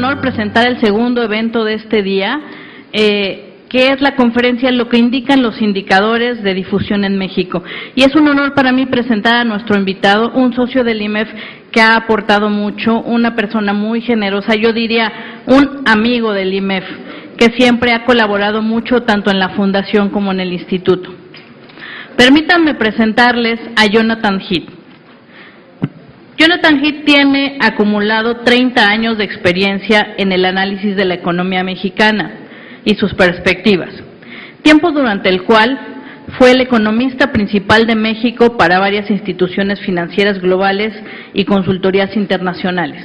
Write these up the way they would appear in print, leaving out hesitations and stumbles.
honor presentar el segundo evento de este día, que es la conferencia Lo que indican los indicadores de difusión en México. Y es un honor para mí presentar a nuestro invitado, un socio del IMEF que ha aportado mucho, una persona muy generosa, yo diría un amigo del IMEF, que siempre ha colaborado mucho tanto en la fundación como en el instituto. Permítanme presentarles a Jonathan Heath. Jonathan Heath tiene acumulado 30 años de experiencia en el análisis de la economía mexicana y sus perspectivas, tiempo durante el cual fue el economista principal de México para varias instituciones financieras globales y consultorías internacionales.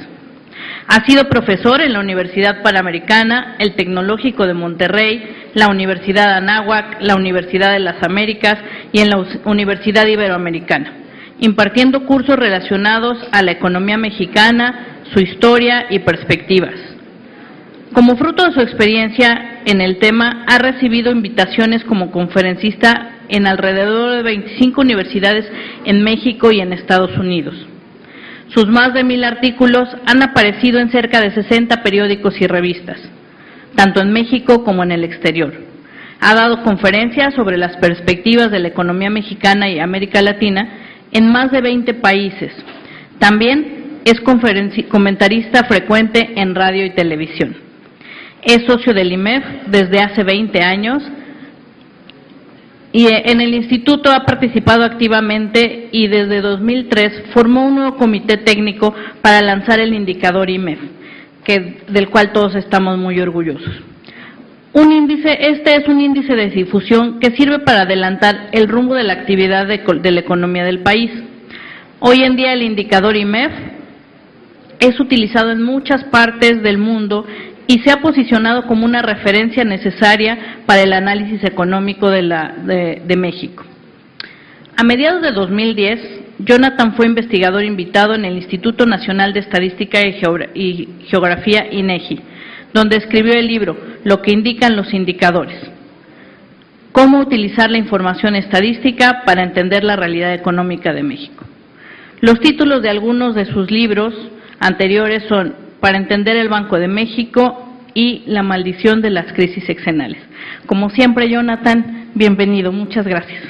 Ha sido profesor en la Universidad Panamericana, el Tecnológico de Monterrey, la Universidad de Anáhuac, la Universidad de las Américas y en la Universidad Iberoamericana, impartiendo cursos relacionados a la economía mexicana, su historia y perspectivas. Como fruto de su experiencia en el tema, ha recibido invitaciones como conferencista en alrededor de 25 universidades en México y en Estados Unidos. Sus más de 1000 artículos han aparecido en cerca de 60 periódicos y revistas, tanto en México como en el exterior. Ha dado conferencias sobre las perspectivas de la economía mexicana y América Latina en más de 20 países. También es comentarista frecuente en radio y televisión. Es socio del IMEF desde hace 20 años y en el instituto ha participado activamente y desde 2003 formó un nuevo comité técnico para lanzar el indicador IMEF, del cual todos estamos muy orgullosos. Este es un índice de difusión que sirve para adelantar el rumbo de la actividad de la economía del país. Hoy en día el indicador IMEF es utilizado en muchas partes del mundo y se ha posicionado como una referencia necesaria para el análisis económico de México. A mediados de 2010, Jonathan fue investigador invitado en el Instituto Nacional de Estadística y Geografía, INEGI, donde escribió el libro Lo que indican los indicadores. Cómo utilizar la información estadística para entender la realidad económica de México. Los títulos de algunos de sus libros anteriores son Para entender el Banco de México y La maldición de las crisis sexenales. Como siempre, Jonathan, bienvenido. Muchas gracias.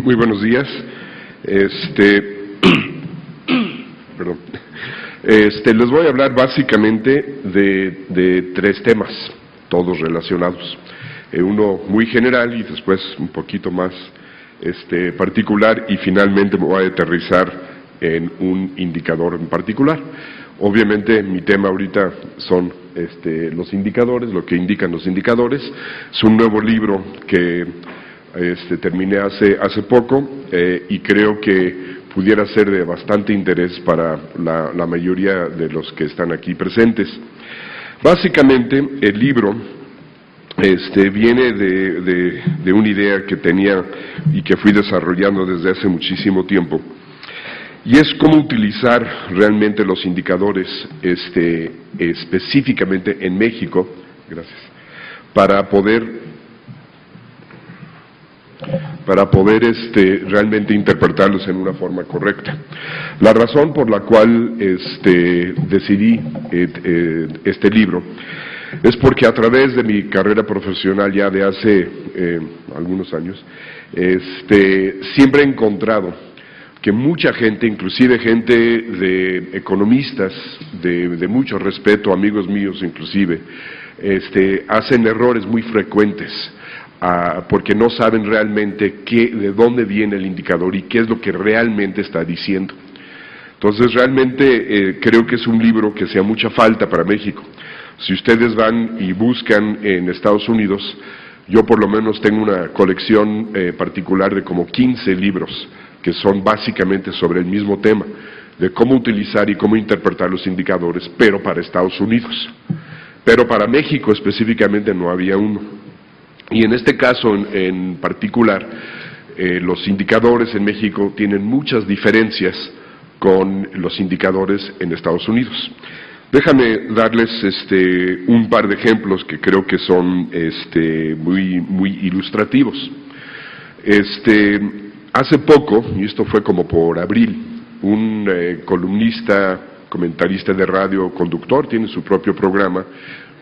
Muy buenos días. Perdón. Les voy a hablar básicamente de 3 temas, todos relacionados. Uno muy general y después un poquito más particular, y finalmente me voy a aterrizar en un indicador en particular. Obviamente mi tema ahorita son los indicadores, lo que indican los indicadores. Es un nuevo libro que terminé hace poco y creo que pudiera ser de bastante interés para la mayoría de los que están aquí presentes. Básicamente, el libro viene de una idea que tenía y que fui desarrollando desde hace muchísimo tiempo, y es cómo utilizar realmente los indicadores específicamente en México, gracias, para poder realmente interpretarlos en una forma correcta. La razón por la cual decidí este libro es porque a través de mi carrera profesional ya de hace algunos años, siempre he encontrado que mucha gente, inclusive gente de economistas de mucho respeto, amigos míos inclusive, hacen errores muy frecuentes porque no saben realmente de dónde viene el indicador y qué es lo que realmente está diciendo. Entonces realmente creo que es un libro que hacía mucha falta para México. Si ustedes van y buscan en Estados Unidos, yo por lo menos tengo una colección particular de como 15 libros que son básicamente sobre el mismo tema, de cómo utilizar y cómo interpretar los indicadores, pero para Estados Unidos. Pero para México específicamente no había uno. Y en este caso en particular, los indicadores en México tienen muchas diferencias con los indicadores en Estados Unidos. Déjame darles un par de ejemplos que creo que son muy ilustrativos. Hace poco, y esto fue como por abril, un columnista, comentarista de radio, conductor, tiene su propio programa,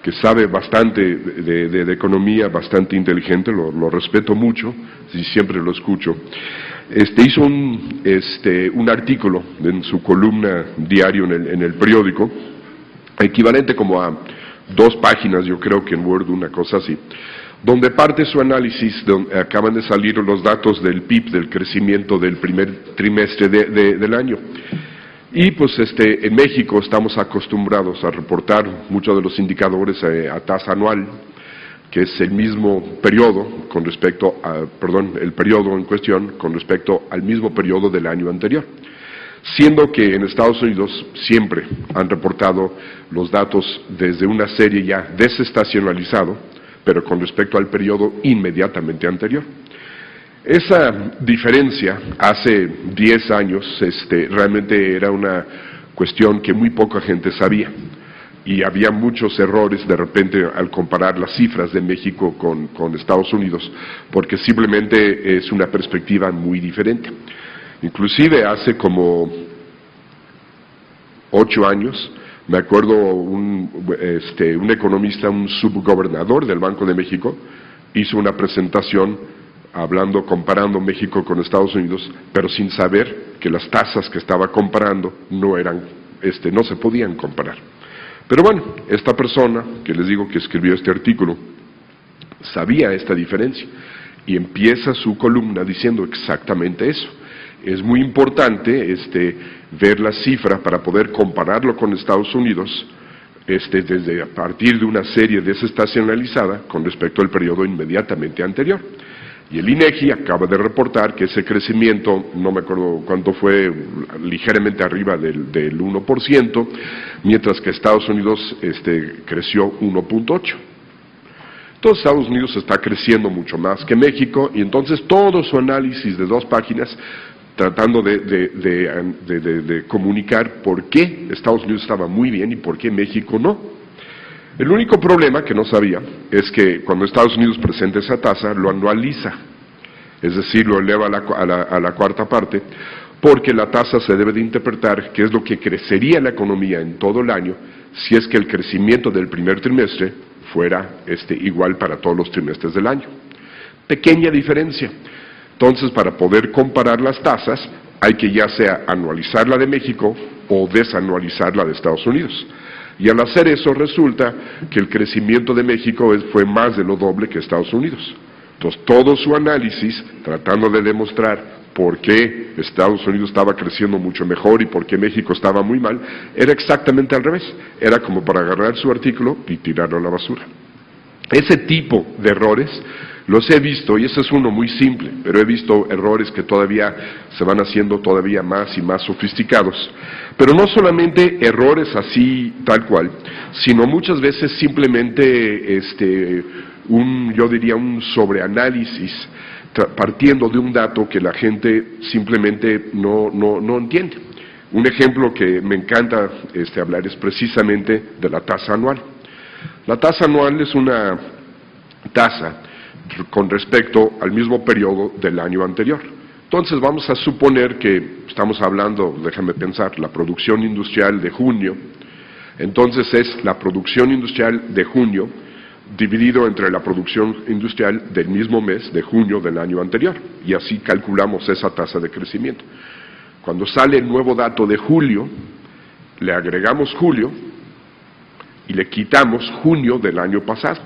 que sabe bastante de economía, bastante inteligente, lo respeto mucho, y siempre lo escucho. Hizo un artículo en su columna diario en el periódico, equivalente como a 2 páginas, yo creo que en Word, una cosa así, donde parte su análisis, donde acaban de salir los datos del PIB, del crecimiento del primer trimestre del año. Y pues en México estamos acostumbrados a reportar muchos de los indicadores a tasa anual, que es el mismo periodo con respecto a, el periodo en cuestión con respecto al mismo periodo del año anterior. Siendo que en Estados Unidos siempre han reportado los datos desde una serie ya desestacionalizado, pero con respecto al periodo inmediatamente anterior. Esa diferencia hace 10 años realmente era una cuestión que muy poca gente sabía, y había muchos errores de repente al comparar las cifras de México con Estados Unidos, porque simplemente es una perspectiva muy diferente. Inclusive hace como 8 años, me acuerdo un economista, un subgobernador del Banco de México, hizo una presentación comparando México con Estados Unidos, pero sin saber que las tasas que estaba comparando no se podían comparar. Pero bueno, esta persona, que les digo que escribió este artículo, sabía esta diferencia, y empieza su columna diciendo exactamente eso. Es muy importante ver la cifra para poder compararlo con Estados Unidos desde a partir de una serie desestacionalizada con respecto al periodo inmediatamente anterior. Y el INEGI acaba de reportar que ese crecimiento, no me acuerdo cuánto fue, ligeramente arriba del 1%, mientras que Estados Unidos creció 1.8%. Entonces Estados Unidos está creciendo mucho más que México, y entonces todo su análisis de 2 páginas tratando de comunicar por qué Estados Unidos estaba muy bien y por qué México no. El único problema que no sabía es que cuando Estados Unidos presenta esa tasa, lo anualiza, es decir, lo eleva a la cuarta parte, porque la tasa se debe de interpretar que es lo que crecería la economía en todo el año si es que el crecimiento del primer trimestre fuera igual para todos los trimestres del año. Pequeña diferencia. Entonces, para poder comparar las tasas, hay que ya sea anualizar la de México o desanualizar la de Estados Unidos. Y al hacer eso resulta que el crecimiento de México fue más de lo doble que Estados Unidos. Entonces, todo su análisis, tratando de demostrar por qué Estados Unidos estaba creciendo mucho mejor y por qué México estaba muy mal, era exactamente al revés. Era como para agarrar su artículo y tirarlo a la basura. Ese tipo de errores los he visto, y ese es uno muy simple, pero he visto errores que todavía se van haciendo todavía más y más sofisticados. Pero no solamente errores así tal cual, sino muchas veces simplemente yo diría un sobreanálisis, partiendo de un dato que la gente simplemente no entiende. Un ejemplo que me encanta hablar es precisamente de la tasa anual. La tasa anual es una tasa con respecto al mismo periodo del año anterior. Entonces vamos a suponer que estamos hablando, déjame pensar, la producción industrial de junio. Entonces es la producción industrial de junio dividido entre la producción industrial del mismo mes de junio del año anterior, y así calculamos esa tasa de crecimiento. Cuando sale el nuevo dato de julio, le agregamos julio y le quitamos junio del año pasado.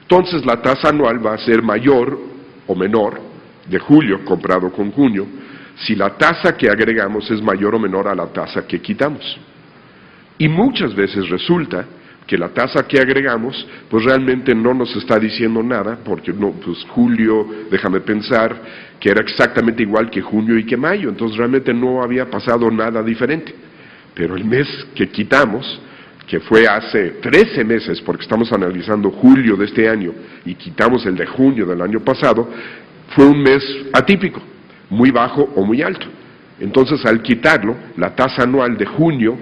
Entonces la tasa anual va a ser mayor o menor de julio comparado con junio si la tasa que agregamos es mayor o menor a la tasa que quitamos. Y muchas veces resulta que la tasa que agregamos pues realmente no nos está diciendo nada, porque pues julio, déjame pensar, que era exactamente igual que junio y que mayo, entonces realmente no había pasado nada diferente. Pero el mes que quitamos, que fue hace 13 meses, porque estamos analizando julio de este año y quitamos el de junio del año pasado, fue un mes atípico, muy bajo o muy alto. Entonces, al quitarlo, la tasa anual de junio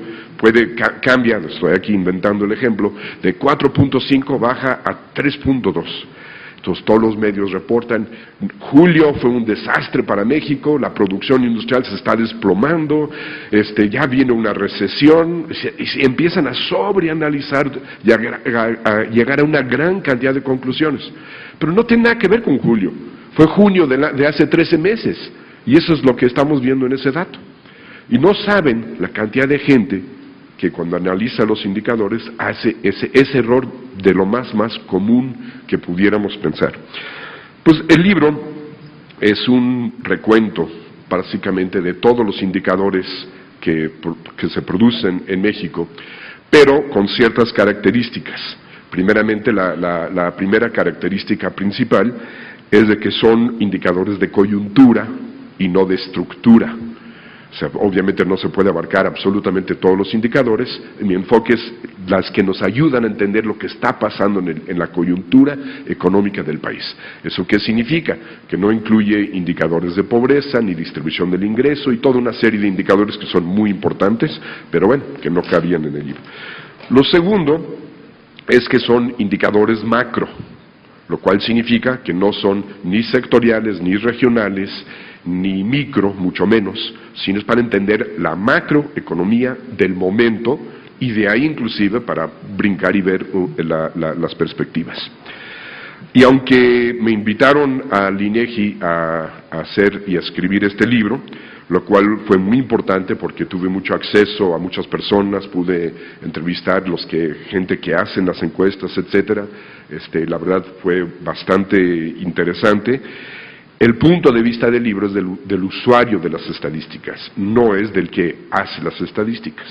cambia, estoy aquí inventando el ejemplo, de 4.5 baja a 3.2. Entonces todos los medios reportan, julio fue un desastre para México, la producción industrial se está desplomando, ya viene una recesión, y empiezan a sobreanalizar y a llegar a una gran cantidad de conclusiones. Pero no tiene nada que ver con julio, fue junio de hace 13 meses, y eso es lo que estamos viendo en ese dato. Y no saben la cantidad de gente que cuando analiza los indicadores hace ese error de lo más común que pudiéramos pensar. Pues el libro es un recuento básicamente de todos los indicadores que se producen en México, pero con ciertas características. Primeramente, la primera característica principal es de que son indicadores de coyuntura y no de estructura. O sea, obviamente no se puede abarcar absolutamente todos los indicadores. Mi enfoque es las que nos ayudan a entender lo que está pasando en la coyuntura económica del país. ¿Eso qué significa? Que no incluye indicadores de pobreza, ni distribución del ingreso, y toda una serie de indicadores que son muy importantes, pero bueno, que no cabían en el libro. Lo segundo es que son indicadores macro, lo cual significa que no son ni sectoriales, ni regionales, ni micro, mucho menos, sino es para entender la macroeconomía del momento y de ahí inclusive para brincar y ver las perspectivas. Y aunque me invitaron al INEGI a hacer y a escribir este libro, lo cual fue muy importante porque tuve mucho acceso a muchas personas, pude entrevistar gente que hacen las encuestas, etcétera. La verdad fue bastante interesante. El punto de vista del libro es del usuario de las estadísticas, no es del que hace las estadísticas.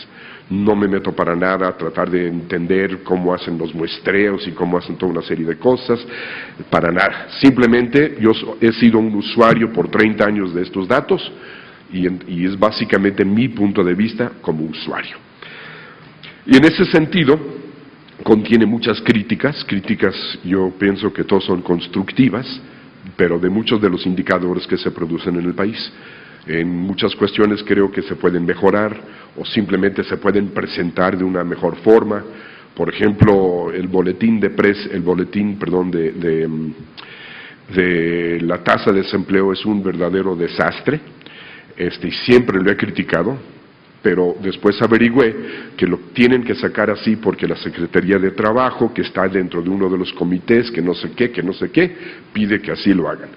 No me meto para nada a tratar de entender cómo hacen los muestreos y cómo hacen toda una serie de cosas, para nada. Simplemente yo he sido un usuario por 30 años de estos datos y es básicamente mi punto de vista como usuario. Y en ese sentido contiene muchas críticas yo pienso que todas son constructivas, pero de muchos de los indicadores que se producen en el país. En muchas cuestiones creo que se pueden mejorar o simplemente se pueden presentar de una mejor forma. Por ejemplo, el boletín de la tasa de desempleo es un verdadero desastre, y siempre lo he criticado, pero después averigüé que lo tienen que sacar así porque la Secretaría de Trabajo, que está dentro de uno de los comités, que no sé qué, pide que así lo hagan.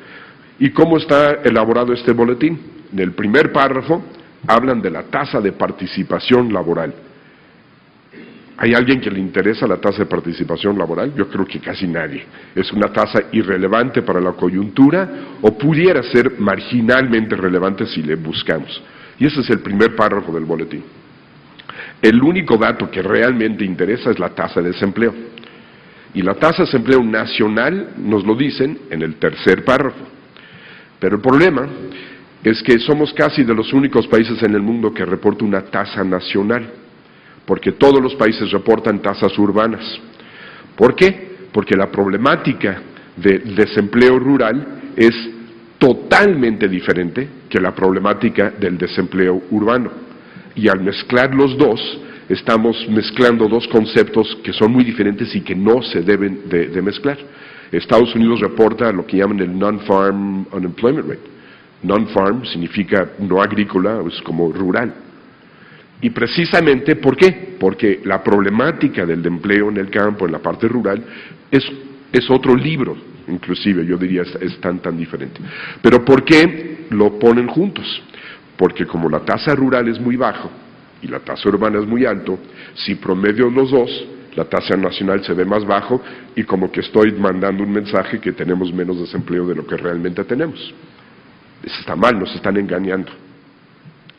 ¿Y cómo está elaborado este boletín? En el primer párrafo hablan de la tasa de participación laboral. ¿Hay alguien que le interesa la tasa de participación laboral? Yo creo que casi nadie. Es una tasa irrelevante para la coyuntura o pudiera ser marginalmente relevante si le buscamos. Y ese es el primer párrafo del boletín. El único dato que realmente interesa es la tasa de desempleo. Y la tasa de desempleo nacional nos lo dicen en el tercer párrafo. Pero el problema es que somos casi de los únicos países en el mundo que reporta una tasa nacional, porque todos los países reportan tasas urbanas. ¿Por qué? Porque la problemática del desempleo rural es totalmente diferente que la problemática del desempleo urbano. Y al mezclar los dos, estamos mezclando dos conceptos que son muy diferentes y que no se deben de mezclar. Estados Unidos reporta lo que llaman el non-farm unemployment rate. Non-farm significa no agrícola, es como rural. Y precisamente, ¿por qué? Porque la problemática del empleo en el campo, en la parte rural, es otro libro, inclusive, yo diría, es tan diferente. Pero ¿por qué lo ponen juntos? Porque como la tasa rural es muy baja y la tasa urbana es muy alto, si promedio los dos, la tasa nacional se ve más bajo y como que estoy mandando un mensaje que tenemos menos desempleo de lo que realmente tenemos. Eso está mal, nos están engañando.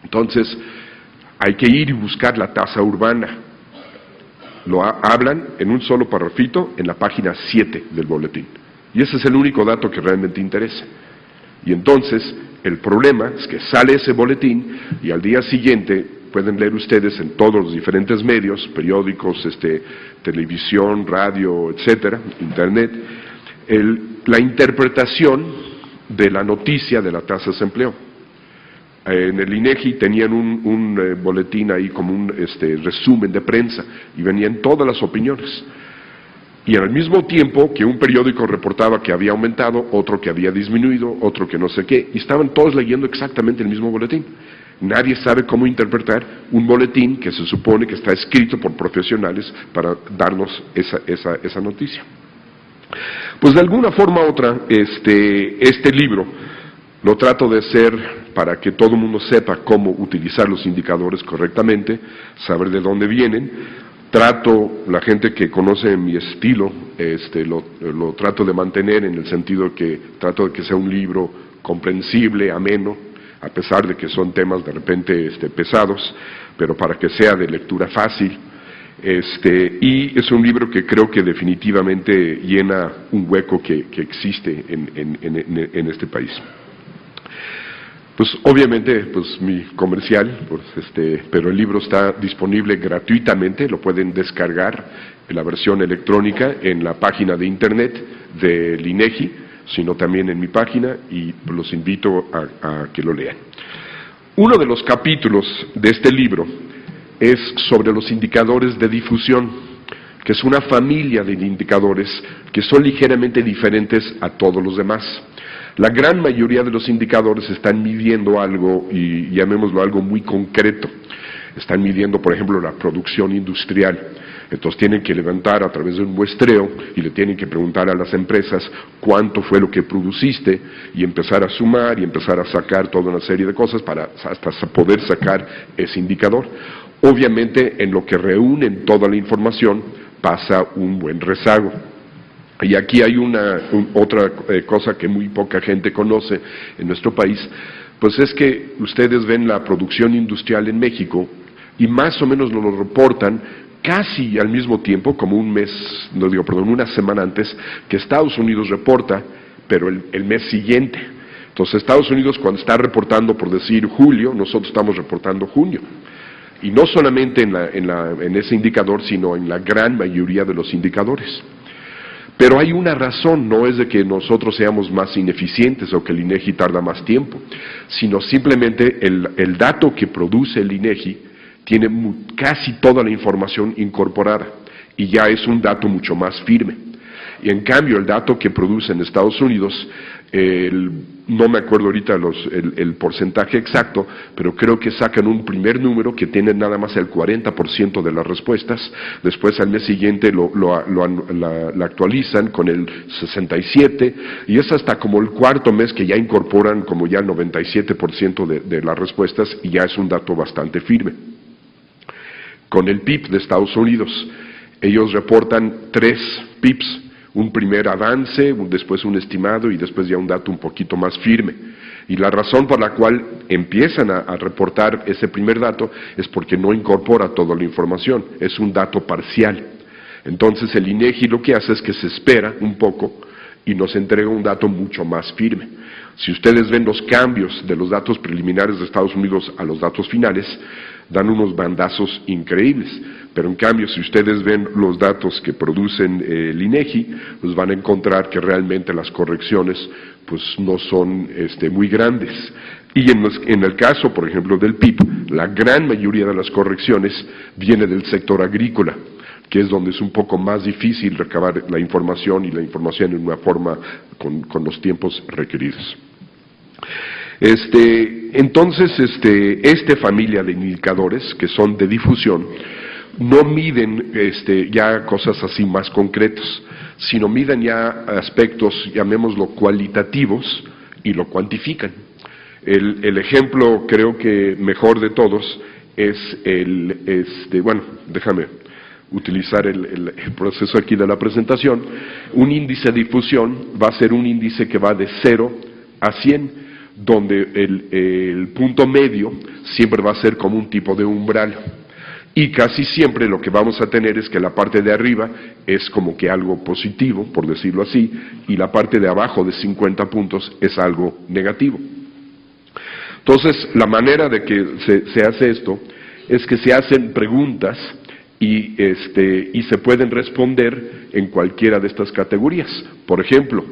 Entonces, hay que ir y buscar la tasa urbana. Lo hablan en un solo parrafito en la página 7 del boletín. Y ese es el único dato que realmente interesa. Y entonces, el problema es que sale ese boletín y al día siguiente pueden leer ustedes en todos los diferentes medios, periódicos, televisión, radio, etcétera, internet, la interpretación de la noticia de la tasa de desempleo. En el INEGI tenían un boletín ahí como un resumen de prensa y venían todas las opiniones. Y al mismo tiempo que un periódico reportaba que había aumentado, otro que había disminuido, otro que no sé qué, y estaban todos leyendo exactamente el mismo boletín. Nadie sabe cómo interpretar un boletín que se supone que está escrito por profesionales para darnos esa noticia. Pues de alguna forma u otra, este libro lo trato de hacer para que todo el mundo sepa cómo utilizar los indicadores correctamente, saber de dónde vienen. Trato, la gente que conoce mi estilo, lo trato de mantener en el sentido que trato de que sea un libro comprensible, ameno, a pesar de que son temas de repente pesados, pero para que sea de lectura fácil. Y es un libro que creo que definitivamente llena un hueco que existe en este país. Pues obviamente, pues mi comercial, pues pero el libro está disponible gratuitamente, lo pueden descargar en la versión electrónica en la página de internet del INEGI, sino también en mi página, y los invito a que lo lean. Uno de los capítulos de este libro es sobre los indicadores de difusión, que es una familia de indicadores que son ligeramente diferentes a todos los demás. La gran mayoría de los indicadores están midiendo algo, y llamémoslo algo muy concreto. Están midiendo, por ejemplo, la producción industrial. Entonces tienen que levantar a través de un muestreo y le tienen que preguntar a las empresas cuánto fue lo que produciste y empezar a sumar y empezar a sacar toda una serie de cosas para hasta poder sacar ese indicador. Obviamente, en lo que reúnen toda la información pasa un buen rezago. Y aquí hay otra cosa que muy poca gente conoce en nuestro país, pues es que ustedes ven la producción industrial en México y más o menos nos lo reportan casi al mismo tiempo, como una semana antes, que Estados Unidos reporta, pero el mes siguiente. Entonces Estados Unidos, cuando está reportando, por decir julio, nosotros estamos reportando junio. Y no solamente en ese indicador, sino en la gran mayoría de los indicadores. Pero hay una razón, no es de que nosotros seamos más ineficientes o que el INEGI tarda más tiempo, sino simplemente el dato que produce el INEGI tiene casi toda la información incorporada y ya es un dato mucho más firme. Y en cambio el dato que produce en Estados Unidos, no me acuerdo ahorita el porcentaje exacto, pero creo que sacan un primer número que tiene nada más el 40% de las respuestas, después al mes siguiente la actualizan con el 67%, y es hasta como el cuarto mes que ya incorporan como ya el 97% de las respuestas, y ya es un dato bastante firme. Con el PIB de Estados Unidos, ellos reportan 3 PIBs, un primer avance, después un estimado y después ya un dato un poquito más firme. Y la razón por la cual empiezan a reportar ese primer dato es porque no incorpora toda la información, es un dato parcial. Entonces el INEGI lo que hace es que se espera un poco y nos entrega un dato mucho más firme. Si ustedes ven los cambios de los datos preliminares de Estados Unidos a los datos finales, dan unos bandazos increíbles. Pero en cambio, si ustedes ven los datos que producen el INEGI, pues van a encontrar que realmente las correcciones pues no son muy grandes. Y en el caso, por ejemplo, del PIB, la gran mayoría de las correcciones viene del sector agrícola, que es donde es un poco más difícil recabar la información y la información en una forma con los tiempos requeridos. Entonces, esta familia de indicadores que son de difusión no miden ya cosas así más concretas, sino miden ya aspectos, llamémoslo cualitativos, y lo cuantifican. El ejemplo, creo que mejor de todos, es déjame utilizar el proceso aquí de la presentación. Un índice de difusión va a ser un índice que va de 0 a 100, donde el punto medio siempre va a ser como un tipo de umbral. Y casi siempre lo que vamos a tener es que la parte de arriba es como que algo positivo, por decirlo así, y la parte de abajo de 50 puntos es algo negativo. Entonces, la manera de que se hace esto es que se hacen preguntas y se pueden responder en cualquiera de estas categorías. Por ejemplo,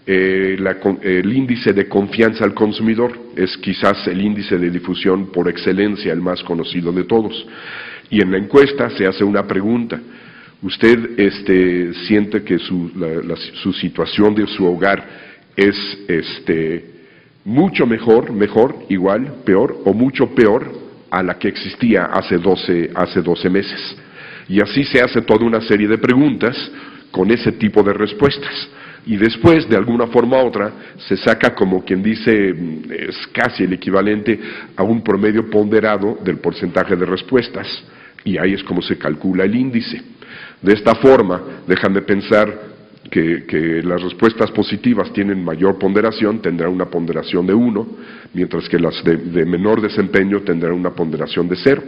el índice de confianza al consumidor es quizás el índice de difusión por excelencia, el más conocido de todos. Y en la encuesta se hace una pregunta: ¿usted siente que su situación de su hogar es mucho mejor, igual, peor o mucho peor a la que existía hace 12 meses? Y así se hace toda una serie de preguntas con ese tipo de respuestas. Y después, de alguna forma u otra, se saca, como quien dice, es casi el equivalente a un promedio ponderado del porcentaje de respuestas, y ahí es como se calcula el índice. De esta forma, dejan de pensar que las respuestas positivas tienen mayor ponderación, tendrán una ponderación de 1, mientras que las de menor desempeño tendrán una ponderación de 0.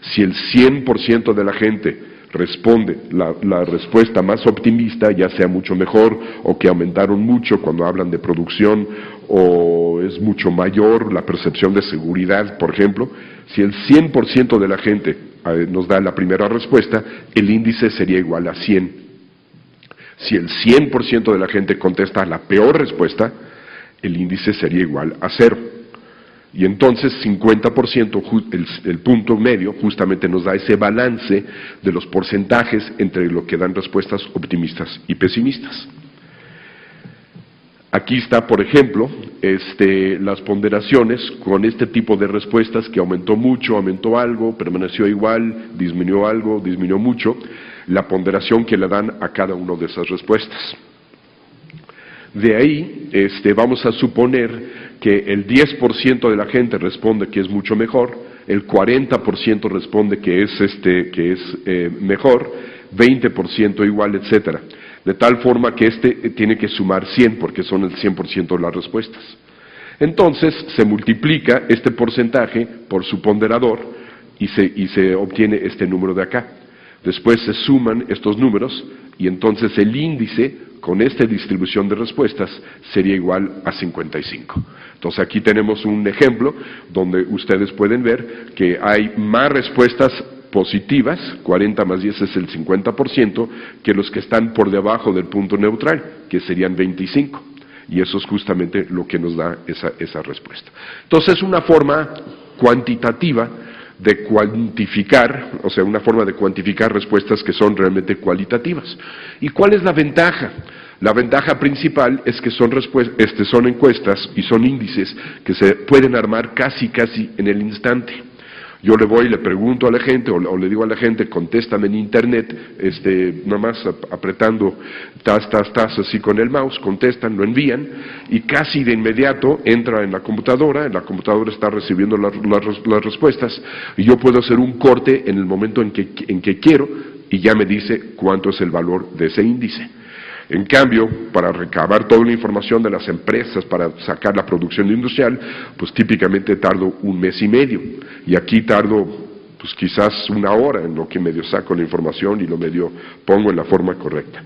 Si el 100% de la gente responde la respuesta más optimista, ya sea mucho mejor o que aumentaron mucho cuando hablan de producción, o es mucho mayor la percepción de seguridad, por ejemplo, si el 100% de la gente nos da la primera respuesta, el índice sería igual a 100. Si el 100% de la gente contesta la peor respuesta, el índice sería igual a 0. Y entonces 50%, el punto medio, justamente nos da ese balance de los porcentajes entre lo que dan respuestas optimistas y pesimistas. Aquí está, por ejemplo, las ponderaciones con este tipo de respuestas que aumentó mucho, aumentó algo, permaneció igual, disminuyó algo, disminuyó mucho, la ponderación que le dan a cada una de esas respuestas. De ahí vamos a suponer que el 10% de la gente responde que es mucho mejor, el 40% responde que es mejor, 20% igual, etcétera. De tal forma que tiene que sumar 100 porque son el 100% de las respuestas. Entonces se multiplica este porcentaje por su ponderador y se obtiene este número de acá. Después se suman estos números y entonces el índice con esta distribución de respuestas sería igual a 55. Entonces aquí tenemos un ejemplo donde ustedes pueden ver que hay más respuestas positivas, 40 más 10 es el 50%, que los que están por debajo del punto neutral, que serían 25. Y eso es justamente lo que nos da esa respuesta. Entonces es una forma cuantitativa de cuantificar, o sea, una forma de cuantificar respuestas que son realmente cualitativas. ¿Y cuál es la ventaja? La ventaja principal es que son encuestas y son índices que se pueden armar casi en el instante. Yo le voy y le pregunto a la gente, o le digo a la gente, contéstame en internet, nada más apretando tas, así con el mouse, contestan, lo envían, y casi de inmediato entra en la computadora está recibiendo las respuestas, y yo puedo hacer un corte en el momento en que quiero, y ya me dice cuánto es el valor de ese índice. En cambio, para recabar toda la información de las empresas, para sacar la producción industrial, pues típicamente tardo 1 mes y medio. Y aquí tardo, pues quizás 1 hora en lo que medio saco la información y lo medio pongo en la forma correcta.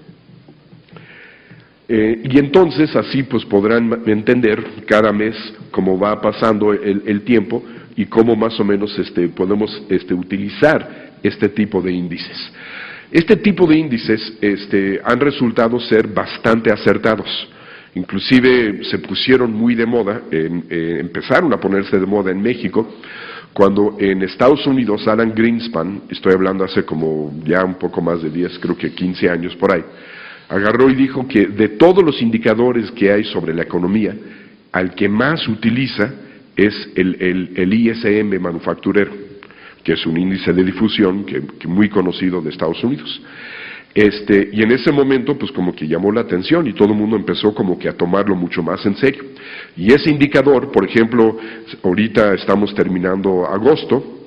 Y entonces así pues podrán entender cada mes cómo va pasando el tiempo y cómo más o menos podemos utilizar este tipo de índices. Este tipo de índices han resultado ser bastante acertados. Inclusive se pusieron muy de moda, empezaron a ponerse de moda en México, cuando en Estados Unidos Alan Greenspan, estoy hablando hace como ya un poco más de 10, creo que 15 años por ahí, agarró y dijo que de todos los indicadores que hay sobre la economía, al que más utiliza es el ISM manufacturero, que es un índice de difusión que muy conocido de Estados Unidos. Y en ese momento, pues como que llamó la atención y todo el mundo empezó como que a tomarlo mucho más en serio. Y ese indicador, por ejemplo, ahorita estamos terminando agosto,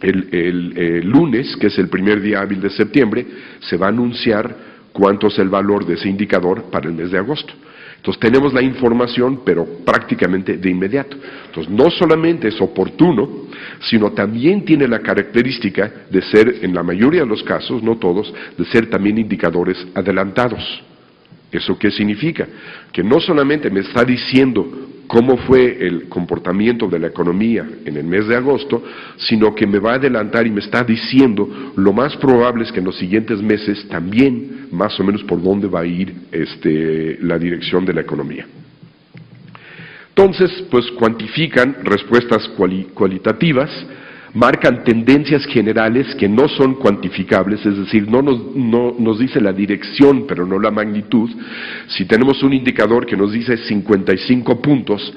el lunes, que es el primer día hábil de septiembre, se va a anunciar cuánto es el valor de ese indicador para el mes de agosto. Entonces tenemos la información, pero prácticamente de inmediato. Entonces no solamente es oportuno, sino también tiene la característica de ser, en la mayoría de los casos, no todos, de ser también indicadores adelantados. ¿Eso qué significa? Que no solamente me está diciendo cómo fue el comportamiento de la economía en el mes de agosto, sino que me va a adelantar y me está diciendo lo más probable es que en los siguientes meses también más o menos por dónde va a ir la dirección de la economía. Entonces, pues cuantifican respuestas cualitativas, marcan tendencias generales que no son cuantificables, es decir, no nos dice la dirección, pero no la magnitud. Si tenemos un indicador que nos dice 55 puntos,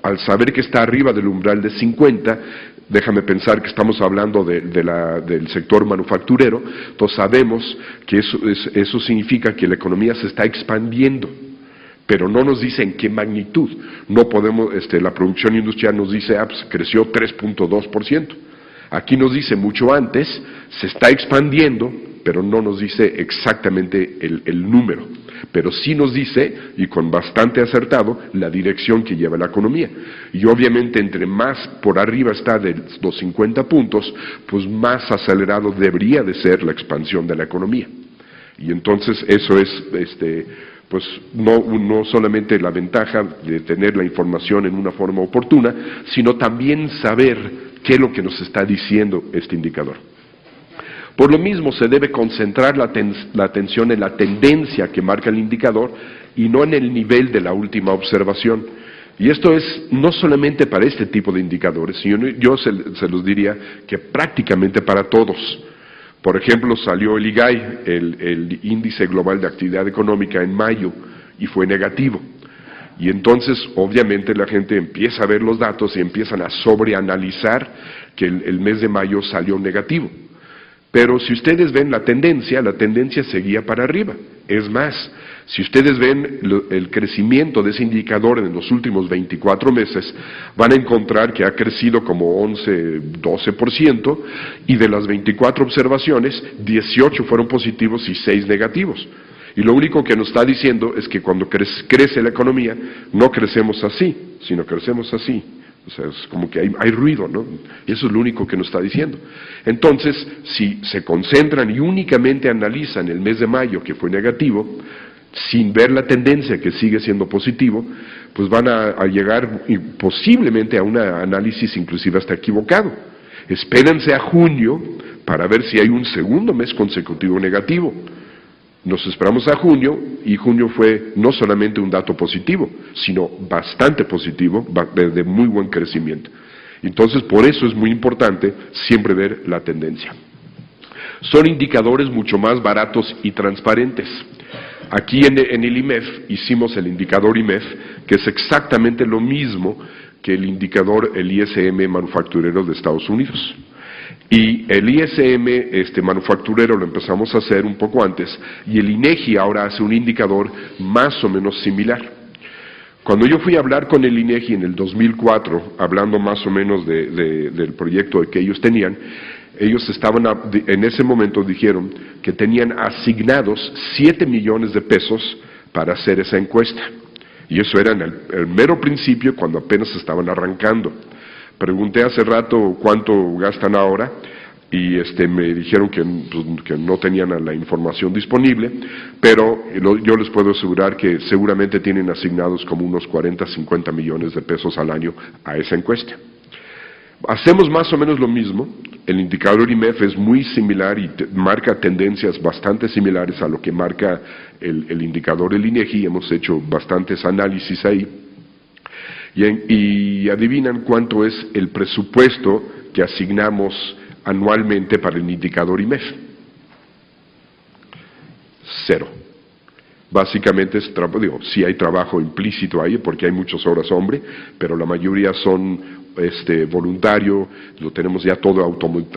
al saber que está arriba del umbral de 50, déjame pensar que estamos hablando del sector manufacturero, entonces sabemos que eso significa que la economía se está expandiendo, pero no nos dice en qué magnitud. No podemos, la producción industrial nos dice, pues creció 3.2%. Aquí nos dice mucho antes, se está expandiendo, pero no nos dice exactamente el número. Pero sí nos dice, y con bastante acertado, la dirección que lleva la economía. Y obviamente entre más por arriba está de los 50 puntos, pues más acelerado debería de ser la expansión de la economía. Y entonces eso es, pues no solamente la ventaja de tener la información en una forma oportuna, sino también saber qué es lo que nos está diciendo este indicador. Por lo mismo, se debe concentrar la atención en la tendencia que marca el indicador y no en el nivel de la última observación. Y esto es no solamente para este tipo de indicadores, sino yo se los diría que prácticamente para todos. Por ejemplo, salió el IGAI, el Índice Global de Actividad Económica, en mayo, y fue negativo. Y entonces, obviamente, la gente empieza a ver los datos y empiezan a sobreanalizar que el mes de mayo salió negativo. Pero si ustedes ven la tendencia seguía para arriba. Es más, si ustedes ven el crecimiento de ese indicador en los últimos 24 meses, van a encontrar que ha crecido como 11-12%, y de las 24 observaciones, 18 fueron positivos y 6 negativos. Y lo único que nos está diciendo es que cuando crece la economía, no crecemos así, sino crecemos así. O sea, es como que hay ruido, ¿no? Y eso es lo único que nos está diciendo. Entonces, si se concentran y únicamente analizan el mes de mayo, que fue negativo, sin ver la tendencia que sigue siendo positivo, pues van a llegar posiblemente a un análisis inclusive hasta equivocado. Espérense a junio para ver si hay un segundo mes consecutivo negativo. Nos esperamos a junio, y junio fue no solamente un dato positivo, sino bastante positivo, de muy buen crecimiento. Entonces, por eso es muy importante siempre ver la tendencia. Son indicadores mucho más baratos y transparentes. Aquí en el IMEF hicimos el indicador IMEF, que es exactamente lo mismo que el indicador, el ISM manufacturero de Estados Unidos. Y el ISM manufacturero lo empezamos a hacer un poco antes, y el INEGI ahora hace un indicador más o menos similar. Cuando yo fui a hablar con el INEGI en el 2004, hablando más o menos del proyecto que ellos tenían, ellos en ese momento dijeron que tenían asignados 7 millones de pesos para hacer esa encuesta. Y eso era en el mero principio, cuando apenas estaban arrancando. Pregunté hace rato cuánto gastan ahora, y me dijeron que no tenían la información disponible, pero yo les puedo asegurar que seguramente tienen asignados como unos 40-50 millones de pesos al año a esa encuesta. Hacemos más o menos lo mismo. El indicador IMEF es muy similar y marca tendencias bastante similares a lo que marca el indicador del INEGI. Hemos hecho bastantes análisis ahí. Y adivinan cuánto es el presupuesto que asignamos anualmente para el indicador IMEF. 0. Básicamente sí hay trabajo implícito ahí, porque hay muchas horas hombre, pero la mayoría son voluntario, lo tenemos ya todo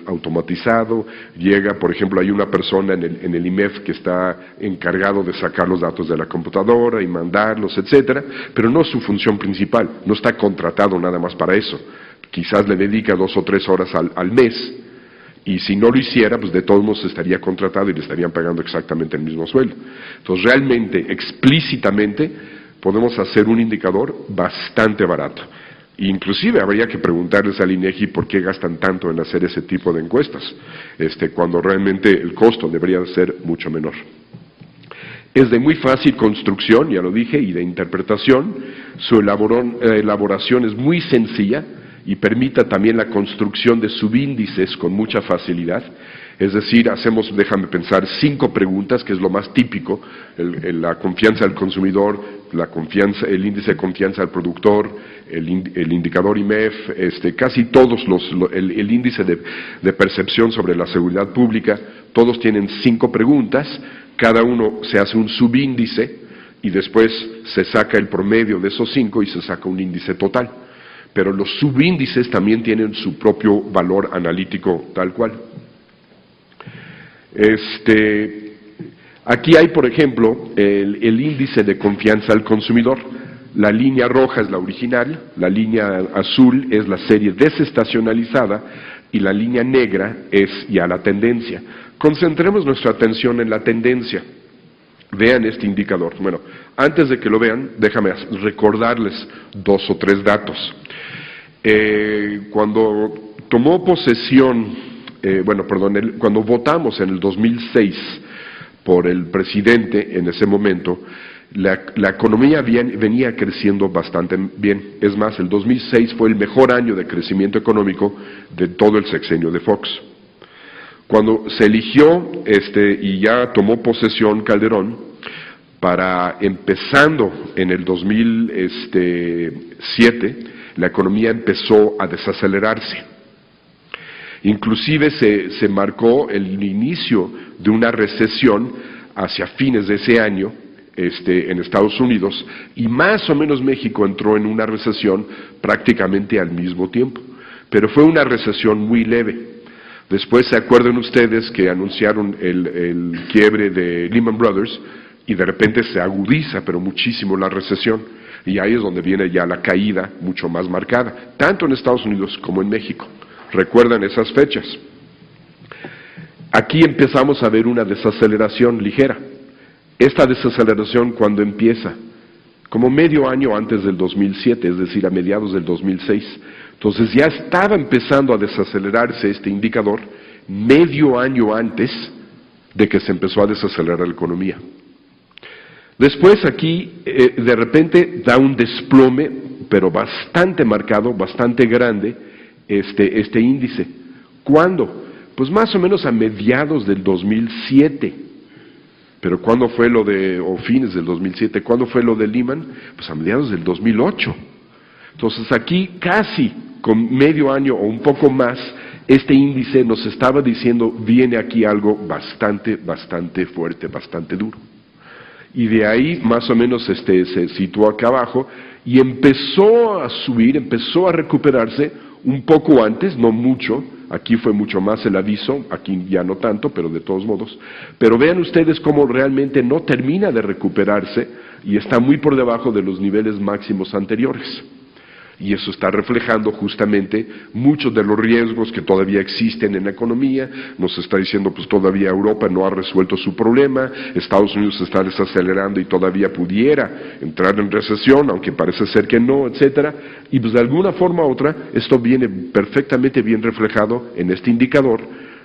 automatizado. Llega, por ejemplo, hay una persona en el IMEF que está encargado de sacar los datos de la computadora y mandarlos, etcétera, pero no es su función principal, no está contratado nada más para eso. Quizás le dedica 2 o 3 horas al mes, y si no lo hiciera, pues de todos modos estaría contratado y le estarían pagando exactamente el mismo sueldo. Entonces, realmente, explícitamente, podemos hacer un indicador bastante barato. Inclusive habría que preguntarles al INEGI por qué gastan tanto en hacer ese tipo de encuestas, cuando realmente el costo debería de ser mucho menor. Es de muy fácil construcción, ya lo dije, y de interpretación. su elaboración es muy sencilla y permita también la construcción de subíndices con mucha facilidad. Es decir, hacemos, déjame pensar, 5 preguntas, que es lo más típico: la confianza del consumidor, el índice de confianza del productor, el indicador IMEF, casi todos el índice de percepción sobre la seguridad pública, todos tienen 5 preguntas, cada uno se hace un subíndice y después se saca el promedio de esos 5 y se saca un índice total. Pero los subíndices también tienen su propio valor analítico tal cual. Aquí hay, por ejemplo, el índice de confianza al consumidor. La línea roja es la original, la línea azul es la serie desestacionalizada y la línea negra es ya la tendencia. Concentremos nuestra atención en la tendencia. Vean este indicador. Bueno, antes de que lo vean, déjame recordarles 2 o 3 datos. Cuando tomó posesión, cuando votamos en el 2006 por el presidente en ese momento, la economía venía creciendo bastante bien. Es más, el 2006 fue el mejor año de crecimiento económico de todo el sexenio de Fox. Cuando se eligió y ya tomó posesión Calderón, empezando en el 2007, la economía empezó a desacelerarse. Inclusive se marcó el inicio de una recesión hacia fines de ese año en Estados Unidos, y más o menos México entró en una recesión prácticamente al mismo tiempo, pero fue una recesión muy leve. Después se acuerdan ustedes que anunciaron el quiebre de Lehman Brothers y de repente se agudiza pero muchísimo la recesión, y ahí es donde viene ya la caída mucho más marcada, tanto en Estados Unidos como en México. ¿Recuerdan esas fechas? Aquí empezamos a ver una desaceleración ligera. Esta desaceleración, ¿cuándo empieza? Como medio año antes del 2007, es decir, a mediados del 2006. Entonces ya estaba empezando a desacelerarse este indicador medio año antes de que se empezó a desacelerar la economía. Después aquí, de repente, da un desplome, pero bastante marcado, bastante grande, este índice. ¿Cuándo? Pues más o menos a mediados del 2007. Pero ¿cuándo fue o fines del 2007? ¿Cuándo fue lo de Lehman? Pues a mediados del 2008. Entonces aquí casi con medio año o un poco más, este índice nos estaba diciendo, viene aquí algo bastante fuerte, bastante duro. Y de ahí más o menos se situó acá abajo y empezó a subir, empezó a recuperarse un poco antes, no mucho. Aquí fue mucho más el aviso, aquí ya no tanto, pero de todos modos. Pero vean ustedes cómo realmente no termina de recuperarse y está muy por debajo de los niveles máximos anteriores. Y eso está reflejando justamente muchos de los riesgos que todavía existen en la economía. Nos está diciendo, pues todavía Europa no ha resuelto su problema, Estados Unidos se está desacelerando y todavía pudiera entrar en recesión, aunque parece ser que no, etcétera. Y pues de alguna forma u otra, esto viene perfectamente bien reflejado en este indicador,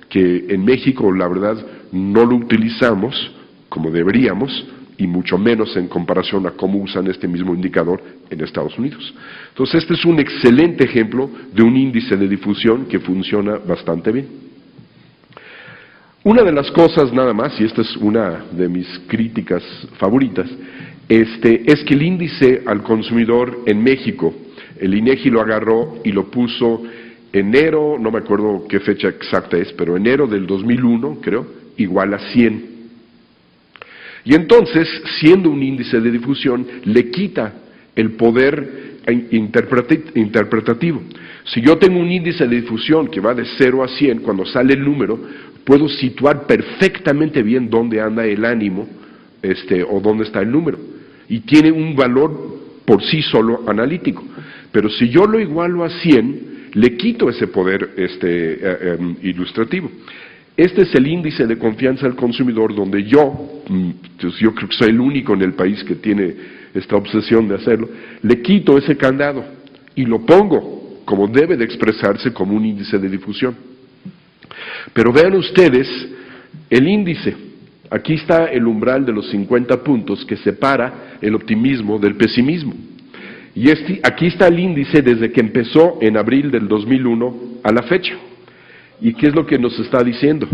que en México, la verdad, no lo utilizamos como deberíamos, y mucho menos en comparación a cómo usan este mismo indicador en Estados Unidos. Entonces, este es un excelente ejemplo de un índice de difusión que funciona bastante bien. Una de las cosas nada más, y esta es una de mis críticas favoritas, es que el índice al consumidor en México, el INEGI lo agarró y lo puso enero, no me acuerdo qué fecha exacta es, pero enero del 2001, creo, igual a 100. Y entonces, siendo un índice de difusión, le quita el poder interpretativo. Si yo tengo un índice de difusión que va de 0 a 100, cuando sale el número, puedo situar perfectamente bien dónde anda el ánimo, o dónde está el número. Y tiene un valor por sí solo analítico. Pero si yo lo igualo a 100, le quito ese poder ilustrativo. Este es el índice de confianza al consumidor, donde yo creo que soy el único en el país que tiene esta obsesión de hacerlo, le quito ese candado y lo pongo, como debe de expresarse, como un índice de difusión. Pero vean ustedes el índice. Aquí está el umbral de los 50 puntos que separa el optimismo del pesimismo. Y aquí está el índice desde que empezó en abril del 2001 a la fecha. ¿Y qué es lo que nos está diciendo?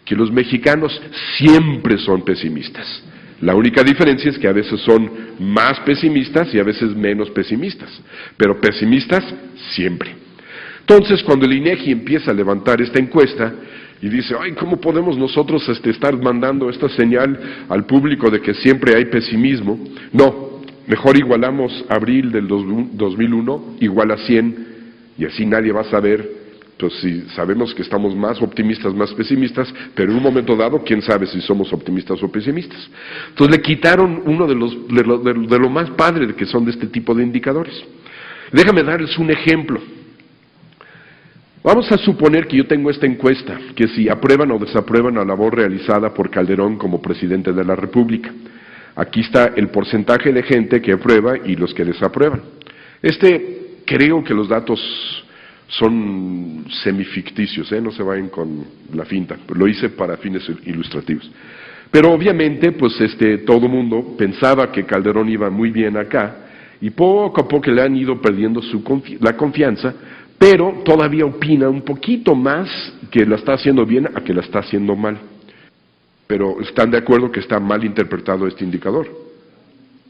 Que los mexicanos siempre son pesimistas. La única diferencia es que a veces son más pesimistas y a veces menos pesimistas, pero pesimistas siempre. Entonces, cuando el INEGI empieza a levantar esta encuesta y dice, ay, ¿cómo podemos nosotros estar mandando esta señal al público de que siempre hay pesimismo? No, mejor igualamos abril del 2001 igual a 100 y así nadie va a saber. Pues si sabemos que estamos más optimistas, más pesimistas, pero en un momento dado, quién sabe si somos optimistas o pesimistas. Entonces le quitaron uno de lo más padre que son de este tipo de indicadores. Déjame darles un ejemplo. Vamos a suponer que yo tengo esta encuesta, que si aprueban o desaprueban la labor realizada por Calderón como presidente de la República. Aquí está el porcentaje de gente que aprueba y los que desaprueban. Creo que los datos son semificticios, no se vayan con la finta, lo hice para fines ilustrativos. Pero obviamente, pues todo mundo pensaba que Calderón iba muy bien acá, y poco a poco le han ido perdiendo la confianza, pero todavía opina un poquito más que la está haciendo bien a que la está haciendo mal. Pero están de acuerdo que está mal interpretado este indicador.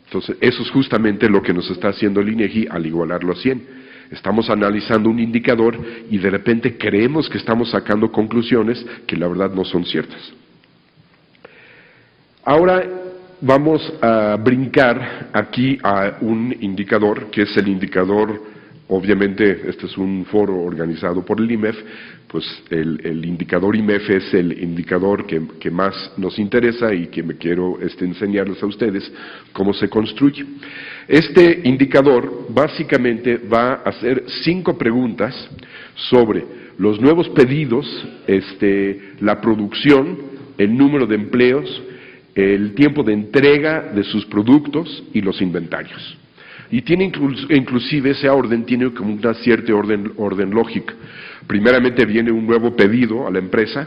Entonces, eso es justamente lo que nos está haciendo el INEGI al igualarlo a 100. Estamos analizando un indicador y de repente creemos que estamos sacando conclusiones que la verdad no son ciertas. Ahora vamos a brincar aquí a un indicador, que es el indicador, obviamente este es un foro organizado por el IMEF, pues el indicador IMEF es el indicador que más nos interesa y que me quiero enseñarles a ustedes cómo se construye. Este indicador básicamente va a hacer 5 preguntas sobre los nuevos pedidos, la producción, el número de empleos, el tiempo de entrega de sus productos y los inventarios. Y tiene inclusive ese orden, tiene como una cierta orden lógica. Primeramente viene un nuevo pedido a la empresa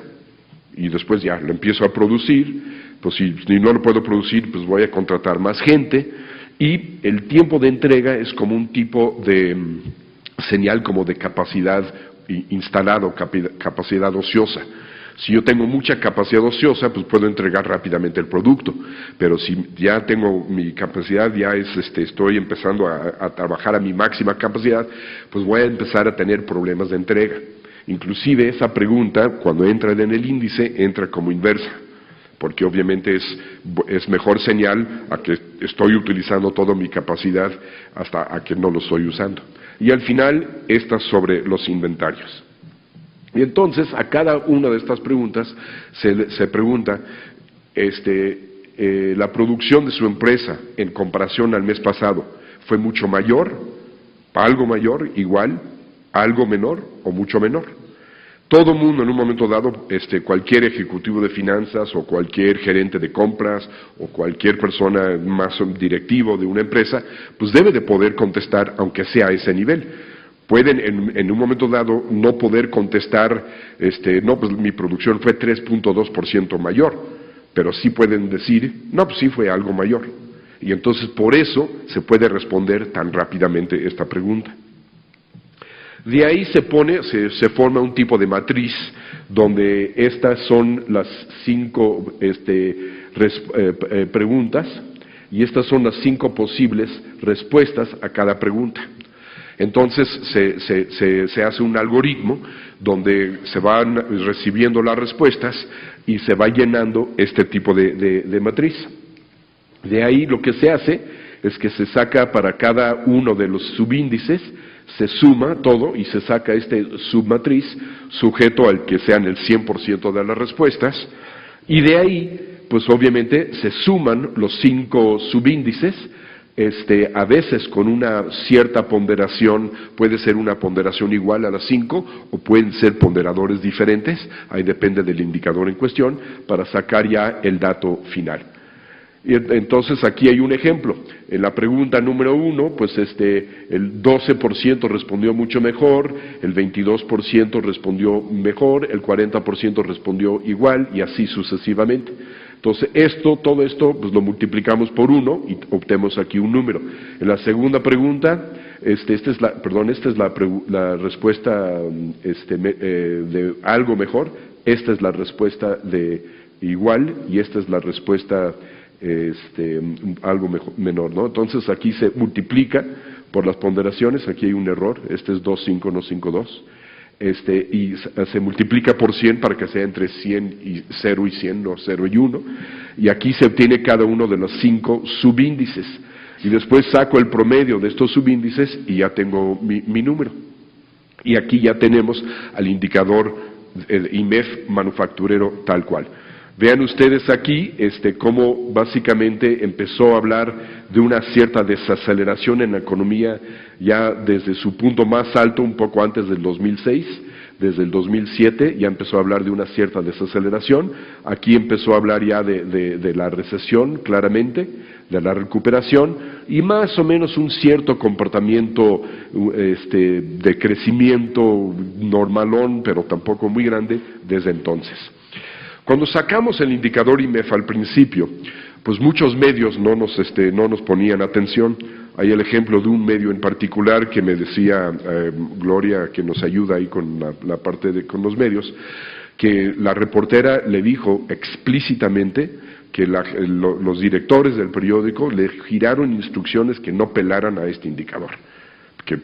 y después ya lo empiezo a producir, pues si no lo puedo producir, pues voy a contratar más gente. Y el tiempo de entrega es como un tipo de señal como de capacidad instalada, capacidad ociosa. Si yo tengo mucha capacidad ociosa, pues puedo entregar rápidamente el producto, pero si ya tengo mi capacidad, ya estoy empezando a trabajar a mi máxima capacidad, pues voy a empezar a tener problemas de entrega. Inclusive esa pregunta, cuando entra en el índice, entra como inversa, porque obviamente es mejor señal a que estoy utilizando toda mi capacidad hasta a que no lo estoy usando. Y al final, esta sobre los inventarios. Y entonces, a cada una de estas preguntas se pregunta, la producción de su empresa en comparación al mes pasado, ¿fue mucho mayor, algo mayor, igual, algo menor o mucho menor? Todo mundo en un momento dado, cualquier ejecutivo de finanzas o cualquier gerente de compras o cualquier persona más directivo de una empresa, pues debe de poder contestar aunque sea a ese nivel. Pueden en un momento dado no poder contestar, no, pues mi producción fue 3.2% mayor, pero sí pueden decir, no, pues sí fue algo mayor. Y entonces por eso se puede responder tan rápidamente esta pregunta. De ahí se forma un tipo de matriz donde estas son las 5 preguntas y estas son las 5 posibles respuestas a cada pregunta. Entonces se hace un algoritmo donde se van recibiendo las respuestas y se va llenando este tipo de matriz. De ahí lo que se hace es que se saca para cada uno de los subíndices, se suma todo y se saca submatriz sujeto al que sean el 100% de las respuestas, y de ahí, pues obviamente se suman los 5 subíndices, a veces con una cierta ponderación, puede ser una ponderación igual a las 5 o pueden ser ponderadores diferentes, ahí depende del indicador en cuestión, para sacar ya el dato final. Y entonces aquí hay un ejemplo. En la pregunta número 1, pues el 12% respondió mucho mejor, el 22% respondió mejor, el 40% respondió igual y así sucesivamente. Entonces, todo esto, pues lo multiplicamos por 1 y obtenemos aquí un número. En la segunda pregunta, esta es la respuesta de algo mejor, esta es la respuesta de igual y esta es la respuesta algo menor, ¿no? Entonces aquí se multiplica por las ponderaciones, aquí hay un error, este es 2,5, no 5,2. Y se multiplica por 100 para que sea entre 0 y 100, no 0 y 1, y aquí se obtiene cada uno de los 5 subíndices, y después saco el promedio de estos subíndices y ya tengo mi número. Y aquí ya tenemos al indicador IMEF manufacturero tal cual. Vean ustedes aquí cómo básicamente empezó a hablar de una cierta desaceleración en la economía ya desde su punto más alto, un poco antes del 2006, desde el 2007 ya empezó a hablar de una cierta desaceleración. Aquí empezó a hablar ya de la recesión, claramente, de la recuperación, y más o menos un cierto comportamiento de crecimiento normalón, pero tampoco muy grande, desde entonces. Cuando sacamos el indicador IMEF al principio, pues muchos medios no nos ponían atención. Hay el ejemplo de un medio en particular que me decía Gloria, que nos ayuda ahí con la parte con los medios, que la reportera le dijo explícitamente que los directores del periódico le giraron instrucciones que no pelaran a este indicador, que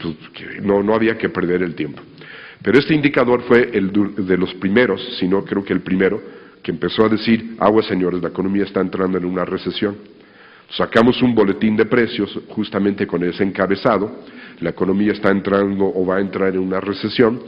no había que perder el tiempo. Pero este indicador fue el de los primeros, si no creo que el primero, que empezó a decir, aguas señores, la economía está entrando en una recesión. Sacamos un boletín de precios justamente con ese encabezado, la economía está entrando o va a entrar en una recesión.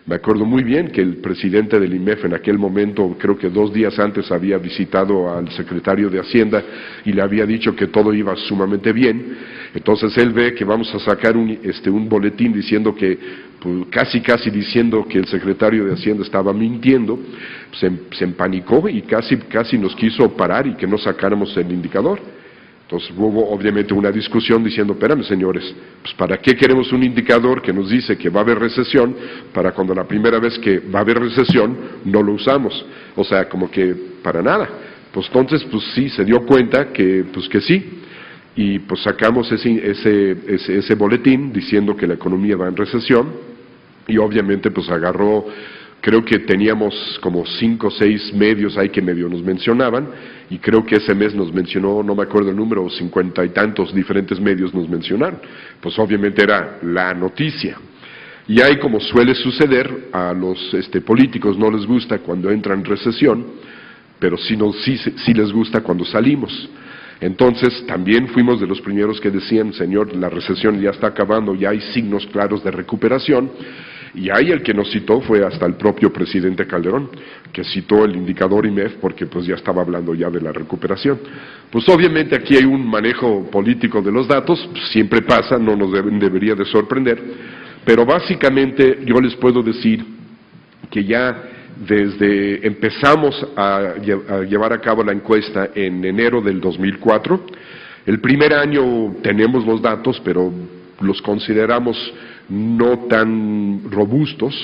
Me acuerdo muy bien que el presidente del IMEF en aquel momento, creo que 2 días antes, había visitado al secretario de Hacienda y le había dicho que todo iba sumamente bien. Entonces él ve que vamos a sacar un boletín diciendo que, pues, casi diciendo que el secretario de Hacienda estaba mintiendo. Se empanicó y casi nos quiso parar y que no sacáramos el indicador. Entonces hubo obviamente una discusión diciendo, espérame señores, pues ¿para qué queremos un indicador que nos dice que va a haber recesión para cuando la primera vez que va a haber recesión no lo usamos? O sea, como que para nada. Pues entonces, pues sí, se dio cuenta que sí, y pues sacamos ese boletín diciendo que la economía va en recesión, y obviamente pues agarró, creo que teníamos como 5 o 6 medios ahí que medio nos mencionaban, y creo que ese mes nos mencionó, no me acuerdo el número, 50 y tantos diferentes medios nos mencionaron. Pues obviamente era la noticia. Y ahí, como suele suceder, a los políticos no les gusta cuando entran en recesión, pero sí les gusta cuando salimos. Entonces también fuimos de los primeros que decían, señor, la recesión ya está acabando, ya hay signos claros de recuperación. Y ahí el que nos citó fue hasta el propio presidente Calderón, que citó el indicador IMEF porque pues ya estaba hablando ya de la recuperación. Pues obviamente aquí hay un manejo político de los datos, siempre pasa, no nos debería de sorprender, pero básicamente yo les puedo decir que ya desde empezamos a llevar a cabo la encuesta en enero del 2004, el primer año tenemos los datos, pero los consideramos no tan robustos,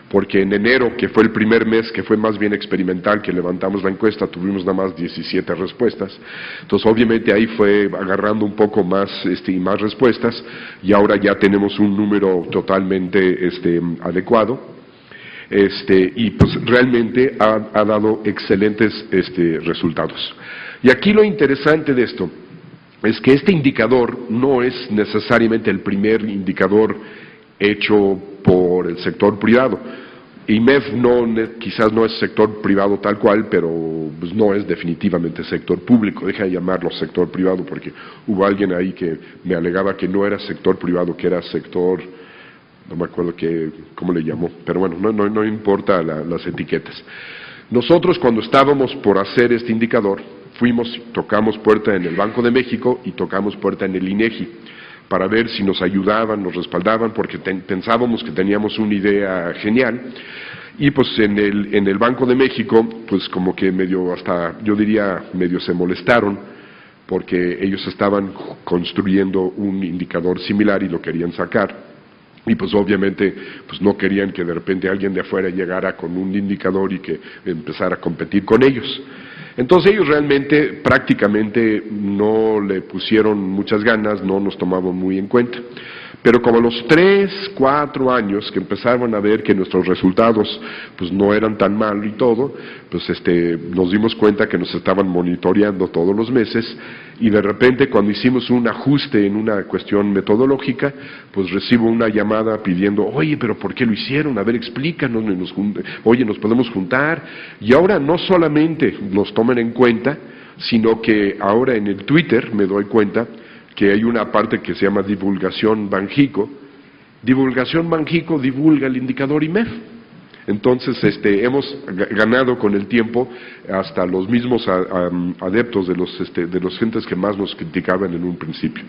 porque en enero, que fue el primer mes que fue más bien experimental, que levantamos la encuesta, tuvimos nada más 17 respuestas. Entonces obviamente ahí fue agarrando un poco más y más respuestas, y ahora ya tenemos un número totalmente adecuado. Y pues realmente ha dado excelentes resultados. Y aquí lo interesante de esto es que este indicador no es necesariamente el primer indicador hecho por el sector privado. IMEF quizás no es sector privado tal cual, pero pues no es definitivamente sector público. Deja de llamarlo sector privado porque hubo alguien ahí que me alegaba que no era sector privado, que era sector, no me acuerdo cómo le llamó, pero bueno, no importa las etiquetas. Nosotros, cuando estábamos por hacer este indicador, tocamos puerta en el Banco de México y tocamos puerta en el INEGI para ver si nos ayudaban, nos respaldaban, porque pensábamos que teníamos una idea genial. Y pues en el Banco de México, pues como que medio se molestaron, porque ellos estaban construyendo un indicador similar y lo querían sacar. Y pues obviamente pues no querían que de repente alguien de afuera llegara con un indicador y que empezara a competir con ellos. Entonces ellos realmente prácticamente no le pusieron muchas ganas, no nos tomaban muy en cuenta. Pero como a los 3, 4 años que empezaron a ver que nuestros resultados pues no eran tan malos y todo, pues nos dimos cuenta que nos estaban monitoreando todos los meses, y de repente cuando hicimos un ajuste en una cuestión metodológica, pues recibo una llamada pidiendo, oye, pero ¿por qué lo hicieron? A ver, explícanos, oye, nos podemos juntar. Y ahora no solamente nos toman en cuenta, sino que ahora en el Twitter me doy cuenta que hay una parte que se llama divulgación Banjico. Divulgación Banjico divulga el indicador IMEF. Entonces hemos ganado con el tiempo hasta los mismos adeptos de los gentes que más nos criticaban en un principio.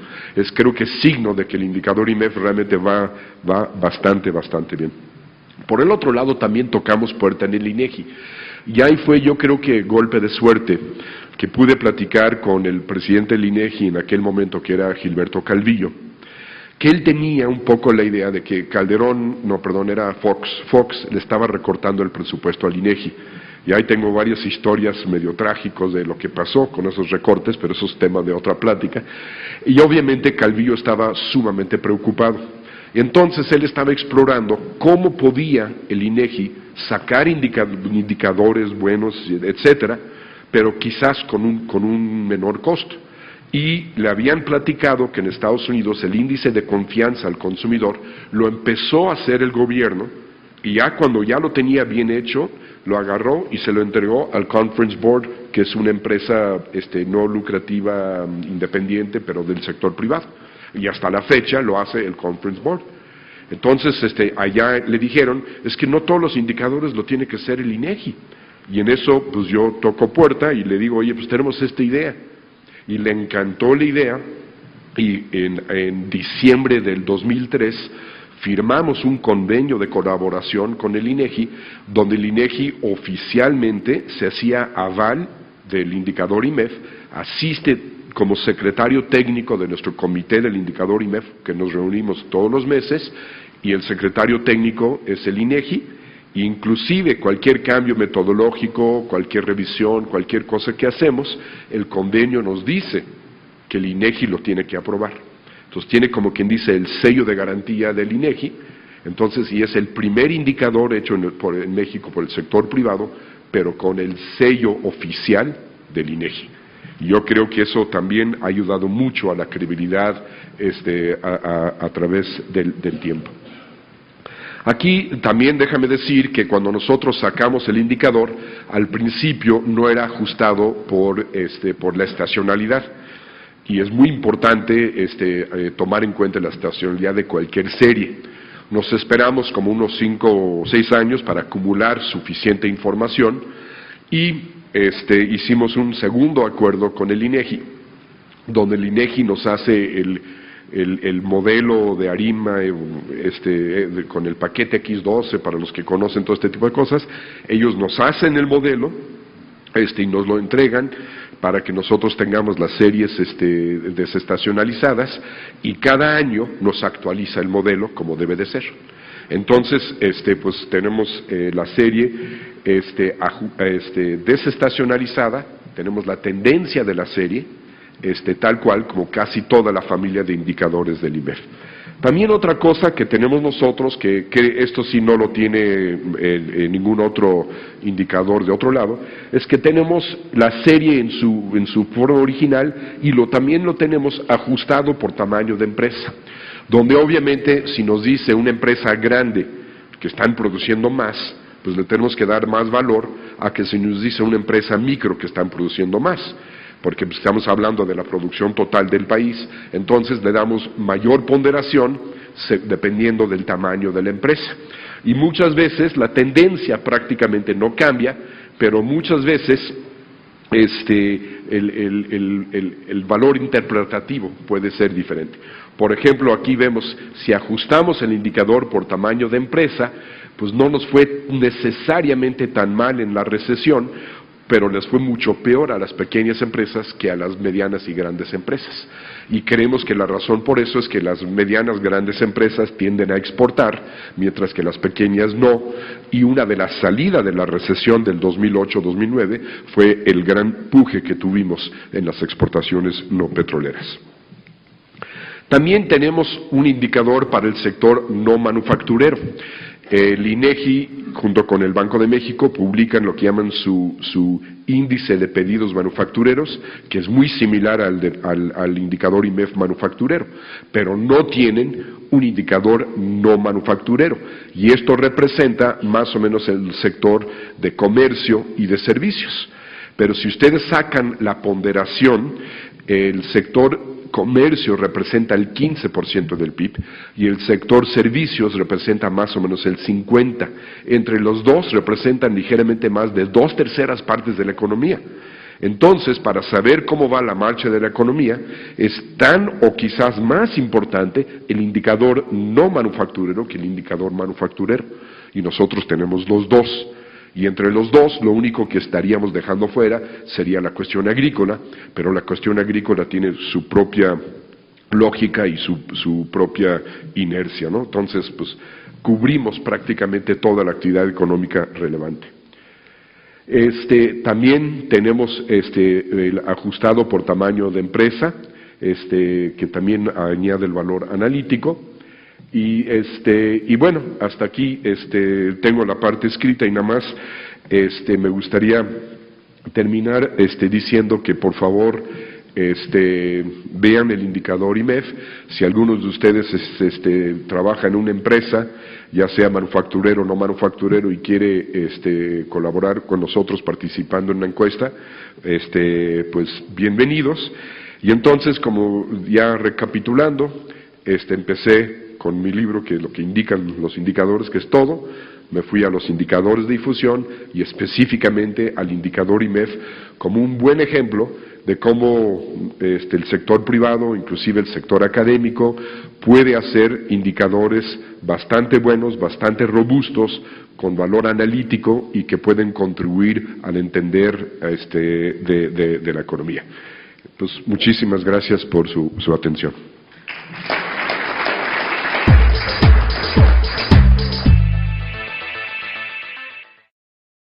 Creo que es signo de que el indicador IMEF realmente va bastante bien. Por el otro lado también tocamos puerta en el INEGI, y ahí fue, yo creo que golpe de suerte, que pude platicar con el presidente del INEGI en aquel momento, que era Gilberto Calvillo, que él tenía un poco la idea de que era Fox le estaba recortando el presupuesto al INEGI. Y ahí tengo varias historias medio trágicos de lo que pasó con esos recortes, pero eso es tema de otra plática. Y obviamente Calvillo estaba sumamente preocupado. Y entonces él estaba explorando cómo podía el INEGI sacar indicadores buenos, etcétera, pero quizás con un menor costo. Y le habían platicado que en Estados Unidos el índice de confianza al consumidor lo empezó a hacer el gobierno, y ya cuando ya lo tenía bien hecho, lo agarró y se lo entregó al Conference Board, que es una empresa no lucrativa, independiente, pero del sector privado. Y hasta la fecha lo hace el Conference Board. Entonces allá le dijeron, es que no todos los indicadores lo tiene que ser el INEGI. Y en eso pues yo toco puerta y le digo, oye, pues tenemos esta idea. Y le encantó la idea, y en diciembre del 2003 firmamos un convenio de colaboración con el INEGI, donde el INEGI oficialmente se hacía aval del indicador IMEF, asiste como secretario técnico de nuestro comité del indicador IMEF, que nos reunimos todos los meses, y el secretario técnico es el INEGI. Inclusive cualquier cambio metodológico, cualquier revisión, cualquier cosa que hacemos, el convenio nos dice que el INEGI lo tiene que aprobar. Entonces tiene, como quien dice, el sello de garantía del INEGI. Entonces, y es el primer indicador hecho en México por el sector privado, pero con el sello oficial del INEGI. Y yo creo que eso también ha ayudado mucho a la credibilidad a través del tiempo. Aquí también déjame decir que cuando nosotros sacamos el indicador, al principio no era ajustado por la estacionalidad, y es muy importante tomar en cuenta la estacionalidad de cualquier serie. Nos esperamos como unos 5 o 6 años para acumular suficiente información, y hicimos un segundo acuerdo con el INEGI, donde el INEGI nos hace el modelo de ARIMA con el paquete X12, para los que conocen todo este tipo de cosas. Ellos nos hacen el modelo y nos lo entregan para que nosotros tengamos las series desestacionalizadas, y cada año nos actualiza el modelo como debe de ser. Entonces, pues tenemos la serie desestacionalizada, tenemos la tendencia de la serie, tal cual como casi toda la familia de indicadores del IMEF. También otra cosa que tenemos nosotros, que esto sí no lo tiene ningún otro indicador de otro lado, es que tenemos la serie en su forma original, y también lo tenemos ajustado por tamaño de empresa, donde obviamente si nos dice una empresa grande que están produciendo más, pues le tenemos que dar más valor a que si nos dice una empresa micro que están produciendo más, porque estamos hablando de la producción total del país. Entonces le damos mayor ponderación dependiendo del tamaño de la empresa. Y muchas veces la tendencia prácticamente no cambia, pero muchas veces el valor interpretativo puede ser diferente. Por ejemplo, aquí vemos, si ajustamos el indicador por tamaño de empresa, pues no nos fue necesariamente tan mal en la recesión, pero les fue mucho peor a las pequeñas empresas que a las medianas y grandes empresas. Y creemos que la razón por eso es que las medianas grandes empresas tienden a exportar, mientras que las pequeñas no, y una de las salidas de la recesión del 2008-2009 fue el gran puje que tuvimos en las exportaciones no petroleras. También tenemos un indicador para el sector no manufacturero. El INEGI, junto con el Banco de México, publican lo que llaman su índice de pedidos manufactureros, que es muy similar al indicador IMEF manufacturero, pero no tienen un indicador no manufacturero. Y esto representa más o menos el sector de comercio y de servicios. Pero si ustedes sacan la ponderación, el sector comercio representa el 15% del PIB y el sector servicios representa más o menos el 50%. Entre los dos representan ligeramente más de 2/3 partes de la economía. Entonces, para saber cómo va la marcha de la economía, es tan o quizás más importante el indicador no manufacturero que el indicador manufacturero. Y nosotros tenemos los dos. Y entre los dos, lo único que estaríamos dejando fuera sería la cuestión agrícola, pero la cuestión agrícola tiene su propia lógica y su propia inercia, ¿no? Entonces, pues, cubrimos prácticamente toda la actividad económica relevante. También tenemos el ajustado por tamaño de empresa, que también añade el valor analítico. Y bueno, hasta aquí tengo la parte escrita y nada más me gustaría terminar diciendo que por favor vean el indicador IMEF. Si algunos de ustedes trabaja en una empresa, ya sea manufacturero o no manufacturero, y quiere colaborar con nosotros participando en una encuesta, pues bienvenidos. Y entonces, como ya recapitulando, empecé con mi libro, que es lo que indican los indicadores, que es todo. Me fui a los indicadores de difusión y específicamente al indicador IMEF como un buen ejemplo de cómo el sector privado, inclusive el sector académico, puede hacer indicadores bastante buenos, bastante robustos, con valor analítico y que pueden contribuir al entender de la economía. Pues muchísimas gracias por su atención.